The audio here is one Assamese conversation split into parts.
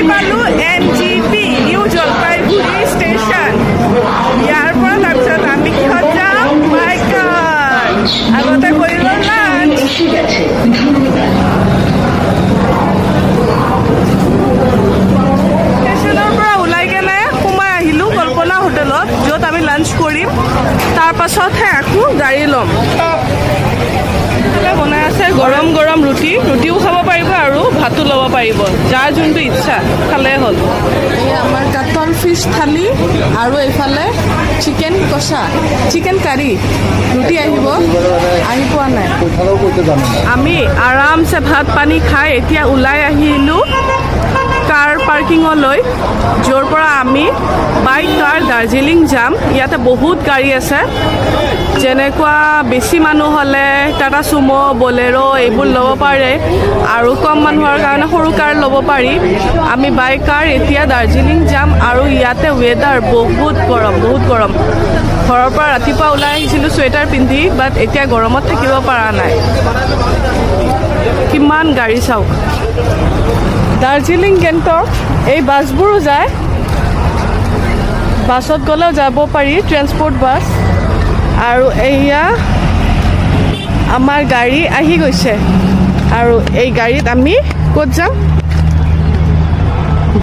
পালো NGP নিউ জলপাইগুৰি ষ্টেচন ইয়াৰ পৰা তাৰপিছত আমি কিহত যাম বাইকাৰ আগতে কৰি লম লাঞ্চ ষ্টেচনৰ পৰা ওলাই কেনে সোমাই আহিলো কল্পনা হোটেলত য'ত আমি লাঞ্চ কৰিম তাৰ পাছতহে আকৌ গাড়ী ল'ম বনাই আছে গৰম গৰম ৰুটিও খাব পাৰিব আৰু ভাতো ল'ব পাৰিব যাৰ যোনটো ইচ্ছা খালে হ'ল আমাৰ কাটল ফিছ থালি আৰু এইফালে চিকেন কষা চিকেন কাৰী ৰুটি আহিব আহি পোৱা নাই আমি আৰামছে ভাত পানী খাই এতিয়া ওলাই আহিলোঁ কাৰ পাৰ্কিঙলৈ য'ৰ পৰা আমি বাই কাৰ দাৰ্জিলিং যাম ইয়াতে বহুত গাড়ী আছে যেনেকুৱা বেছি মানুহ হ'লে টাটা চুমো বলেৰো এইবোৰ ল'ব পাৰে আৰু কম মানুহৰ কাৰণে সৰু কাৰ ল'ব পাৰি আমি বাই কাৰ এতিয়া দাৰ্জিলিং যাম আৰু ইয়াতে ৱেডাৰ বহুত গৰম ঘৰৰ পৰা ৰাতিপুৱা ওলাই আহিছিলোঁ চুৱেটাৰ পিন্ধি বাট এতিয়া গৰমত থাকিব পৰা নাই কিমান গাড়ী চাওক দাৰ্জিলিং গেংটক এই বাছবোৰো যায় বাছত গ'লেও যাব পাৰি ট্ৰেন্সপৰ্ট বাছ আৰু এয়া আমাৰ গাড়ী আহি গৈছে আৰু এই গাড়ীত আমি ক'ত যাম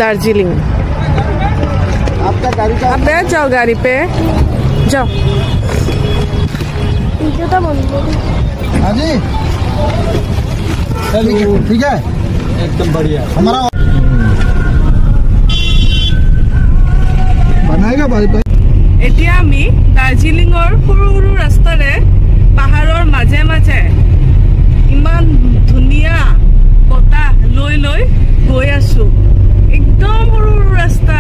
দাৰ্জিলিং आप बैठ जाओ गाड़ी पे जाओ हाँ जी ठीक है एकदम बढ़िया हमारा बनाएगा भाई এতিয়া আমি দাৰ্জিলিঙৰ সৰু সৰু ৰাস্তাৰে পাহাৰৰ মাজে মাজে ইমান ধুনীয়া বতাহ লৈ লৈ গৈ আছো একদম সৰু সৰু ৰাস্তা